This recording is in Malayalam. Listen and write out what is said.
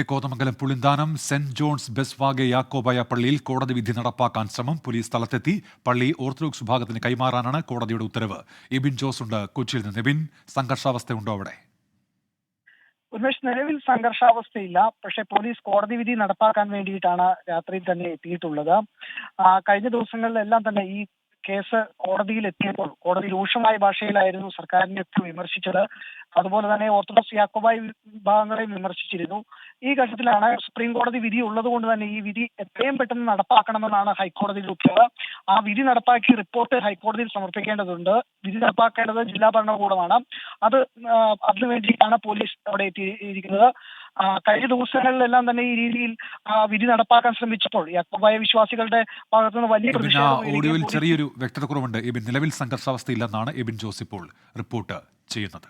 കോതമംഗലം പുളിന്താനം സെന്റ് ജോൺസ് ബെസ്വാഗെ യാക്കോബായ പള്ളിയിൽ കോടതി വിധി നടപ്പാക്കാൻ ശ്രമം. പോലീസ് സ്ഥലത്തെത്തി. പള്ളി ഓർത്തഡോക്സ് വിഭാഗത്തിന് കൈമാറാനാണ് കോടതിയുടെ ഉത്തരവ്. എബിൻ ജോസ് ഉണ്ട് കൊച്ചിയിൽ നിന്ന്. എബിൻ, സംഘർഷാവസ്ഥയുണ്ടോ അവിടെ? ഉന്മേഷ്, നിലവിൽ സംഘർഷാവസ്ഥയില്ല. പക്ഷേ പോലീസ് കോടതി വിധി നടപ്പാക്കാൻ വേണ്ടിയിട്ടാണ് രാത്രിയിൽ തന്നെ എത്തിയിട്ടുള്ളത്. കഴിഞ്ഞ ദിവസങ്ങളിലെല്ലാം തന്നെ ഈ കേസ് കോടതിയിൽ എത്തിയപ്പോൾ കോടതി രൂക്ഷമായ ഭാഷയിലായിരുന്നു സർക്കാരിനെയൊക്കെ വിമർശിച്ചത്. അതുപോലെ തന്നെ ഓർത്തഡോക്സ് യാക്കോബായ വിഭാഗങ്ങളെയും വിമർശിച്ചിരുന്നു. ഈ ഘട്ടത്തിലാണ് സുപ്രീം കോടതി വിധി ഉള്ളത് കൊണ്ട് തന്നെ ഈ വിധി എത്രയും പെട്ടെന്ന് നടപ്പാക്കണമെന്നാണ് ഹൈക്കോടതിയുടെ ഉത്തരവ്. ആ വിധി നടപ്പാക്കി റിപ്പോർട്ട് ഹൈക്കോടതിയിൽ സമർപ്പിക്കേണ്ടതുണ്ട്. വിധി നടപ്പാക്കേണ്ടത് ജില്ലാ ഭരണകൂടമാണ്. അതിനു വേണ്ടിയിട്ടാണ് പോലീസ് അവിടെ എത്തിയിരിക്കുന്നത്. കഴിഞ്ഞ ദിവസങ്ങളിലെല്ലാം തന്നെ ഈ രീതിയിൽ വിധി നടപ്പാക്കാൻ ശ്രമിച്ചപ്പോൾ യാക്കോബായ വിശ്വാസികളുടെ ഭാഗത്തുനിന്ന് വലിയ ഓഡിയോയിൽ ചെറിയൊരു വ്യക്തത കുറവുണ്ട്. നിലവിൽ സംഘർഷാവസ്ഥയില്ലെന്നാണ് എബിൻ ജോസ് ഇപ്പോൾ റിപ്പോർട്ട് ചെയ്യുന്നത്.